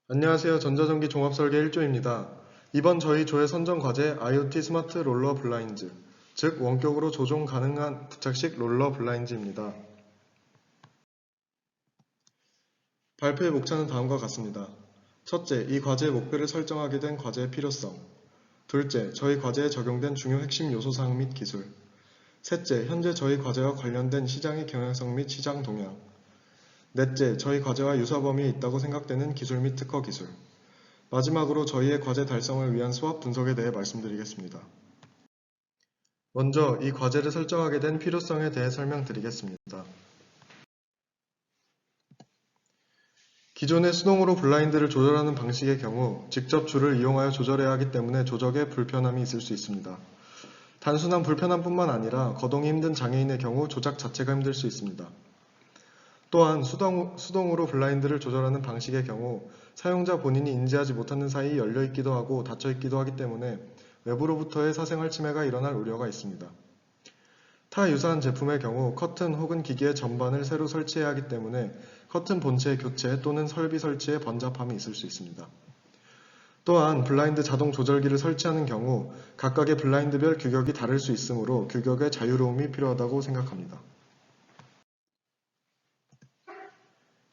안녕하세요. 전자전기 종합설계 1조입니다. 이번 저희 조의 선정 과제 IoT 스마트 롤러 블라인즈, 즉 원격으로 조종 가능한 부착식 롤러 블라인즈입니다. 발표의 목차는 다음과 같습니다. 첫째, 이 과제의 목표를 설정하게 된 과제의 필요성. 둘째, 저희 과제에 적용된 중요 핵심 요소사항 및 기술. 셋째, 현재 저희 과제와 관련된 시장의 경향성 및 시장 동향. 넷째, 저희 과제와 유사 범위에 있다고 생각되는 기술 및 특허 기술. 마지막으로 저희의 과제 달성을 위한 수학 분석에 대해 말씀드리겠습니다. 먼저 이 과제를 설정하게 된 필요성에 대해 설명드리겠습니다. 기존의 수동으로 블라인드를 조절하는 방식의 경우 직접 줄을 이용하여 조절해야 하기 때문에 조작에 불편함이 있을 수 있습니다. 단순한 불편함뿐만 아니라 거동이 힘든 장애인의 경우 조작 자체가 힘들 수 있습니다. 또한 수동으로 블라인드를 조절하는 방식의 경우 사용자 본인이 인지하지 못하는 사이 열려 있기도 하고 닫혀 있기도 하기 때문에 외부로부터의 사생활 침해가 일어날 우려가 있습니다. 타 유사한 제품의 경우 커튼 혹은 기기의 전반을 새로 설치해야 하기 때문에 커튼 본체 교체 또는 설비 설치에 번잡함이 있을 수 있습니다. 또한 블라인드 자동 조절기를 설치하는 경우 각각의 블라인드별 규격이 다를 수 있으므로 규격의 자유로움이 필요하다고 생각합니다.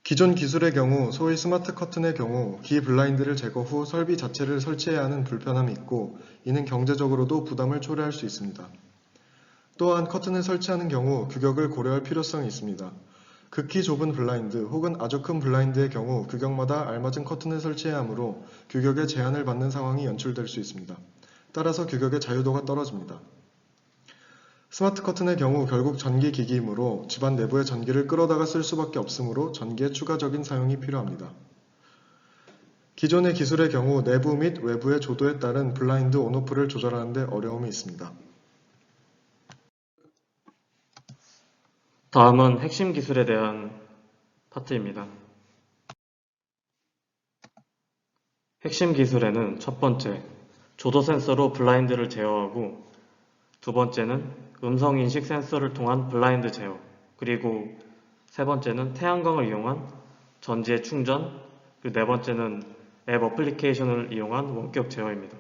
기존 기술의 경우 소위 스마트 커튼의 경우 기 블라인드를 제거 후 설비 자체를 설치해야 하는 불편함이 있고 이는 경제적으로도 부담을 초래할 수 있습니다. 또한 커튼을 설치하는 경우 규격을 고려할 필요성이 있습니다. 극히 좁은 블라인드 혹은 아주 큰 블라인드의 경우 규격마다 알맞은 커튼을 설치해야 하므로 규격에 제한을 받는 상황이 연출될 수 있습니다. 따라서 규격의 자유도가 떨어집니다. 스마트 커튼의 경우 결국 전기 기기이므로 집안 내부의 전기를 끌어다가 쓸 수밖에 없으므로 전기의 추가적인 사용이 필요합니다. 기존의 기술의 경우 내부 및 외부의 조도에 따른 블라인드 온오프를 조절하는 데 어려움이 있습니다. 다음은 핵심 기술에 대한 파트입니다. 핵심 기술에는 첫 번째, 조도 센서로 블라인드를 제어하고 두 번째는 음성 인식 센서를 통한 블라인드 제어, 그리고 세 번째는 태양광을 이용한 전지의 충전, 그리고 네 번째는 앱 어플리케이션을 이용한 원격 제어입니다.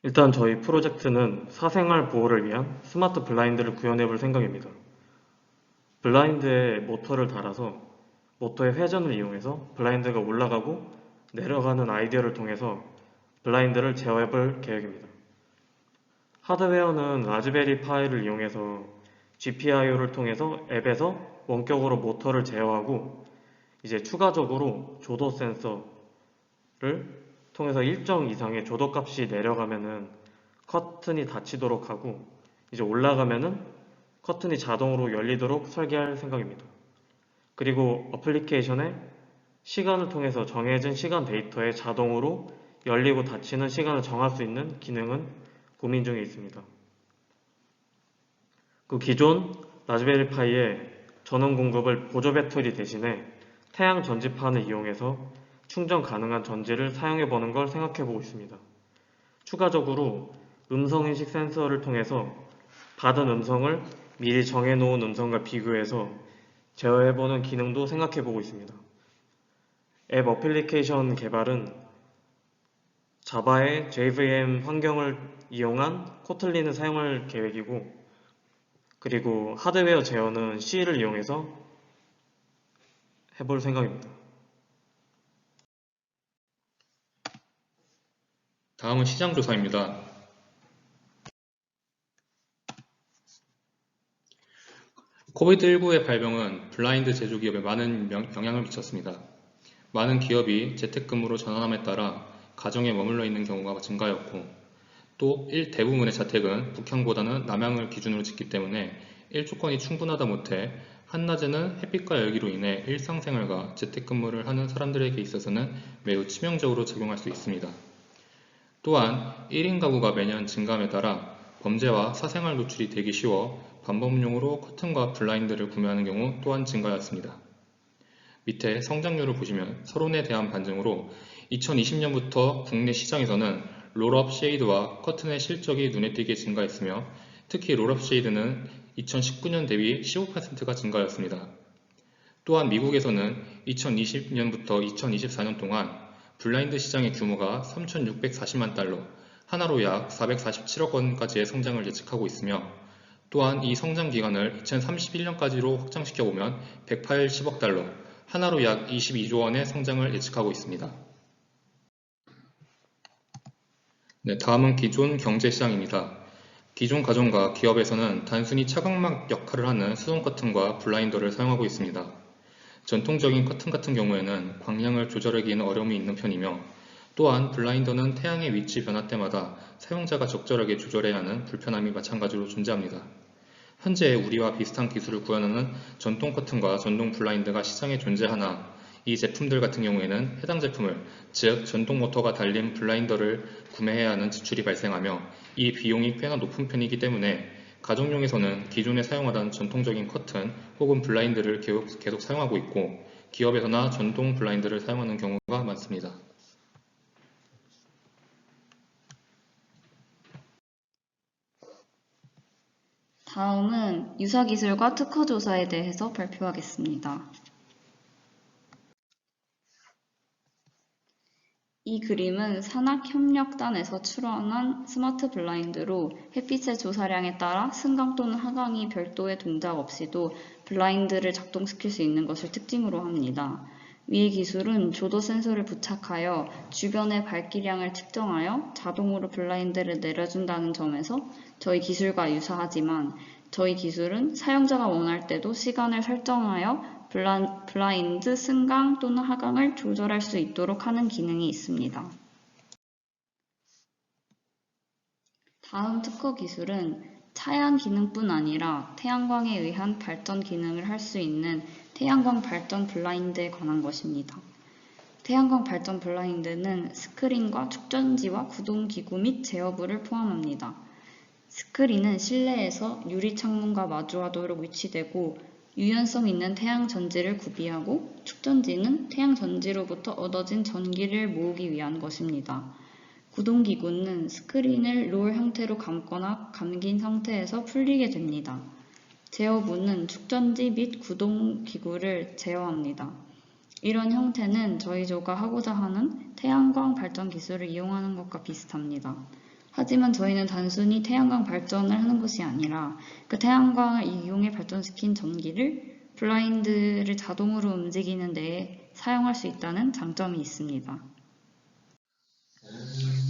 일단 저희 프로젝트는 사생활 보호를 위한 스마트 블라인드를 구현해 볼 생각입니다. 블라인드에 모터를 달아서 모터의 회전을 이용해서 블라인드가 올라가고 내려가는 아이디어를 통해서 블라인드를 제어해 볼 계획입니다. 하드웨어는 라즈베리 파이를 이용해서 GPIO를 통해서 앱에서 원격으로 모터를 제어하고 이제 추가적으로 조도 센서를 통해서 일정 이상의 조도 값이 내려가면은 커튼이 닫히도록 하고 이제 올라가면은 커튼이 자동으로 열리도록 설계할 생각입니다. 그리고 어플리케이션에 시간을 통해서 정해진 시간 데이터에 자동으로 열리고 닫히는 시간을 정할 수 있는 기능은 고민 중에 있습니다. 그 기존 라즈베리 파이의 전원 공급을 보조 배터리 대신에 태양 전지판을 이용해서 충전 가능한 전지를 사용해 보는 걸 생각해 보고 있습니다. 추가적으로 음성인식 센서를 통해서 받은 음성을 미리 정해놓은 음성과 비교해서 제어해보는 기능도 생각해보고 있습니다. 앱 어플리케이션 개발은 자바의 JVM 환경을 이용한 코틀린을 사용할 계획이고 그리고 하드웨어 제어는 C를 이용해서 해볼 생각입니다. 다음은 시장 조사입니다. 코비드19의 발병은 블라인드 제조기업에 많은 영향을 미쳤습니다. 많은 기업이 재택근무로 전환함에 따라 가정에 머물러 있는 경우가 증가했고 또 대부분의 자택은 북향보다는 남향을 기준으로 짓기 때문에 일조건이 충분하다 못해 한낮에는 햇빛과 열기로 인해 일상생활과 재택근무를 하는 사람들에게 있어서는 매우 치명적으로 작용할 수 있습니다. 또한 1인 가구가 매년 증가함에 따라 범죄와 사생활 노출이 되기 쉬워 반복용으로 커튼과 블라인드를 구매하는 경우 또한 증가하였습니다. 밑에 성장률을 보시면 서론에 대한 반증으로 2020년부터 국내 시장에서는 롤업 쉐이드와 커튼의 실적이 눈에 띄게 증가했으며 특히 롤업 쉐이드는 2019년 대비 15%가 증가하였습니다. 또한 미국에서는 2020년부터 2024년 동안 블라인드 시장의 규모가 3,640만 달러, 하나로 약 447억 원까지의 성장을 예측하고 있으며 또한 이 성장 기간을 2031년까지로 확장시켜보면 180억 달러, 하나로 약 22조 원의 성장을 예측하고 있습니다. 네, 다음은 기존 경제시장입니다. 기존 가정과 기업에서는 단순히 차광막 역할을 하는 수동 커튼과 블라인더를 사용하고 있습니다. 전통적인 커튼 같은 경우에는 광량을 조절하기에는 어려움이 있는 편이며 또한 블라인더는 태양의 위치 변화 때마다 사용자가 적절하게 조절해야 하는 불편함이 마찬가지로 존재합니다. 현재 우리와 비슷한 기술을 구현하는 전통 커튼과 전동 블라인드가 시장에 존재하나 이 제품들 같은 경우에는 해당 제품을, 즉 전동 모터가 달린 블라인더를 구매해야 하는 지출이 발생하며 이 비용이 꽤나 높은 편이기 때문에 가정용에서는 기존에 사용하던 전통적인 커튼 혹은 블라인드를 계속 사용하고 있고 기업에서나 전동 블라인드를 사용하는 경우가 많습니다. 다음은 유사기술과 특허조사에 대해서 발표하겠습니다. 이 그림은 산학협력단에서 출원한 스마트 블라인드로 햇빛의 조사량에 따라 승강 또는 하강이 별도의 동작 없이도 블라인드를 작동시킬 수 있는 것을 특징으로 합니다. 위의 기술은 조도 센서를 부착하여 주변의 밝기량을 측정하여 자동으로 블라인드를 내려준다는 점에서 저희 기술과 유사하지만 저희 기술은 사용자가 원할 때도 시간을 설정하여 블라인드 승강 또는 하강을 조절할 수 있도록 하는 기능이 있습니다. 다음 특허 기술은 차양 기능뿐 아니라 태양광에 의한 발전 기능을 할 수 있는 태양광 발전 블라인드에 관한 것입니다. 태양광 발전 블라인드는 스크린과 축전지와 구동기구 및 제어부를 포함합니다. 스크린은 실내에서 유리 창문과 마주하도록 위치되고 유연성 있는 태양 전지를 구비하고 축전지는 태양 전지로부터 얻어진 전기를 모으기 위한 것입니다. 구동기구는 스크린을 롤 형태로 감거나 감긴 상태에서 풀리게 됩니다. 제어부는 축전지 및 구동기구를 제어합니다. 이런 형태는 저희 조가 하고자 하는 태양광 발전 기술을 이용하는 것과 비슷합니다. 하지만 저희는 단순히 태양광 발전을 하는 것이 아니라 그 태양광을 이용해 발전시킨 전기를 블라인드를 자동으로 움직이는 데에 사용할 수 있다는 장점이 있습니다.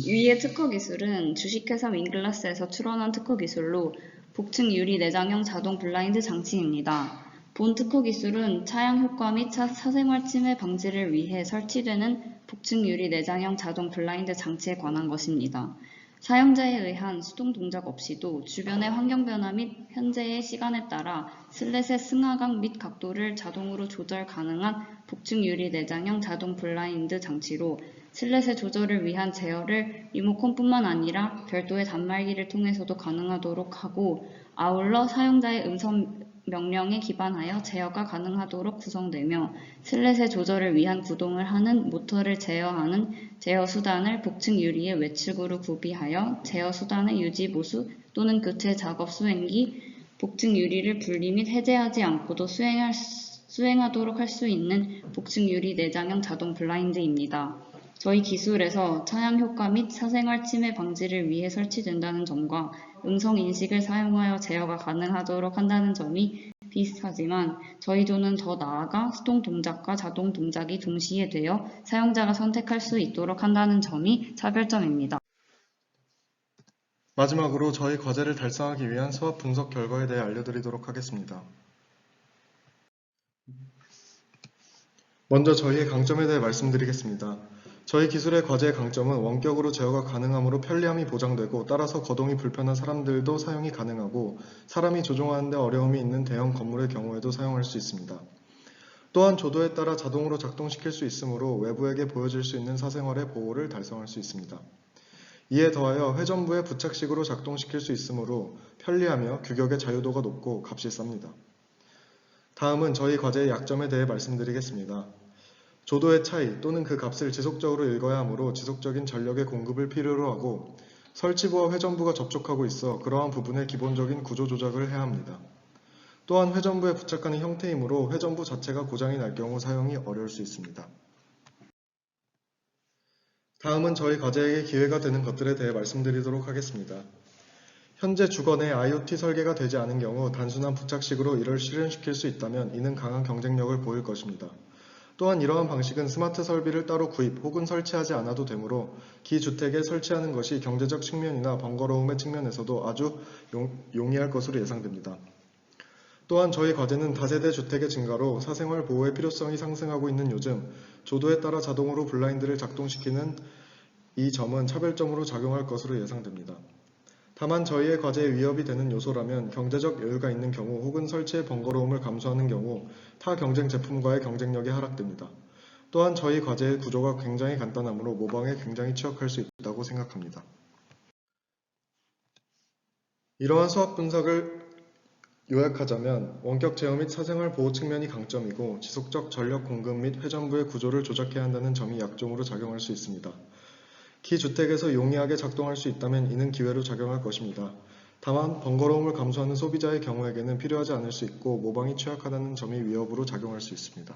위의 특허 기술은 주식회사 윙글라스에서 출원한 특허 기술로 복층 유리 내장형 자동 블라인드 장치입니다. 본 특허 기술은 차양 효과 및 사생활 침해 방지를 위해 설치되는 복층 유리 내장형 자동 블라인드 장치에 관한 것입니다. 사용자에 의한 수동 동작 없이도 주변의 환경 변화 및 현재의 시간에 따라 슬랫의 승하강 및 각도를 자동으로 조절 가능한 복층 유리 내장형 자동 블라인드 장치로 슬랫의 조절을 위한 제어를 리모컨뿐만 아니라 별도의 단말기를 통해서도 가능하도록 하고 아울러 사용자의 음성 명령에 기반하여 제어가 가능하도록 구성되며 슬랫의 조절을 위한 구동을 하는 모터를 제어하는 제어 수단을 복층 유리의 외축으로 구비하여 제어 수단의 유지 보수 또는 교체 작업 수행기, 복층 유리를 분리 및 해제하지 않고도 수행하도록 할 수 있는 복층 유리 내장형 자동 블라인드입니다. 저희 기술에서 차양 효과 및 사생활 침해 방지를 위해 설치된다는 점과 음성 인식을 사용하여 제어가 가능하도록 한다는 점이 비슷하지만 저희 조는 더 나아가 수동 동작과 자동 동작이 동시에 되어 사용자가 선택할 수 있도록 한다는 점이 차별점입니다. 마지막으로 저희 과제를 달성하기 위한 수학 분석 결과에 대해 알려드리도록 하겠습니다. 먼저 저희의 강점에 대해 말씀드리겠습니다. 저희 기술의 과제의 강점은 원격으로 제어가 가능하므로 편리함이 보장되고 따라서 거동이 불편한 사람들도 사용이 가능하고 사람이 조종하는 데 어려움이 있는 대형 건물의 경우에도 사용할 수 있습니다. 또한 조도에 따라 자동으로 작동시킬 수 있으므로 외부에게 보여질 수 있는 사생활의 보호를 달성할 수 있습니다. 이에 더하여 회전부에 부착식으로 작동시킬 수 있으므로 편리하며 규격의 자유도가 높고 값이 쌉니다. 다음은 저희 과제의 약점에 대해 말씀드리겠습니다. 조도의 차이 또는 그 값을 지속적으로 읽어야 하므로 지속적인 전력의 공급을 필요로 하고 설치부와 회전부가 접촉하고 있어 그러한 부분의 기본적인 구조 조작을 해야 합니다. 또한 회전부에 부착하는 형태이므로 회전부 자체가 고장이 날 경우 사용이 어려울 수 있습니다. 다음은 저희 과제에게 기회가 되는 것들에 대해 말씀드리도록 하겠습니다. 현재 주거 내 IoT 설계가 되지 않은 경우 단순한 부착식으로 이를 실현시킬 수 있다면 이는 강한 경쟁력을 보일 것입니다. 또한 이러한 방식은 스마트 설비를 따로 구입 혹은 설치하지 않아도 되므로 기주택에 설치하는 것이 경제적 측면이나 번거로움의 측면에서도 아주 용이할 것으로 예상됩니다. 또한 저희 과제는 다세대 주택의 증가로 사생활 보호의 필요성이 상승하고 있는 요즘 조도에 따라 자동으로 블라인드를 작동시키는 이 점은 차별점으로 작용할 것으로 예상됩니다. 다만 저희의 과제에 위협이 되는 요소라면 경제적 여유가 있는 경우 혹은 설치의 번거로움을 감수하는 경우 타 경쟁 제품과의 경쟁력이 하락됩니다. 또한 저희 과제의 구조가 굉장히 간단하므로 모방에 굉장히 취약할 수 있다고 생각합니다. 이러한 수학 분석을 요약하자면 원격 제어 및 사생활 보호 측면이 강점이고 지속적 전력 공급 및 회전부의 구조를 조작해야 한다는 점이 약점으로 작용할 수 있습니다. 기주택에서 용이하게 작동할 수 있다면 이는 기회로 작용할 것입니다. 다만 번거로움을 감수하는 소비자의 경우에게는 필요하지 않을 수 있고 모방이 취약하다는 점이 위협으로 작용할 수 있습니다.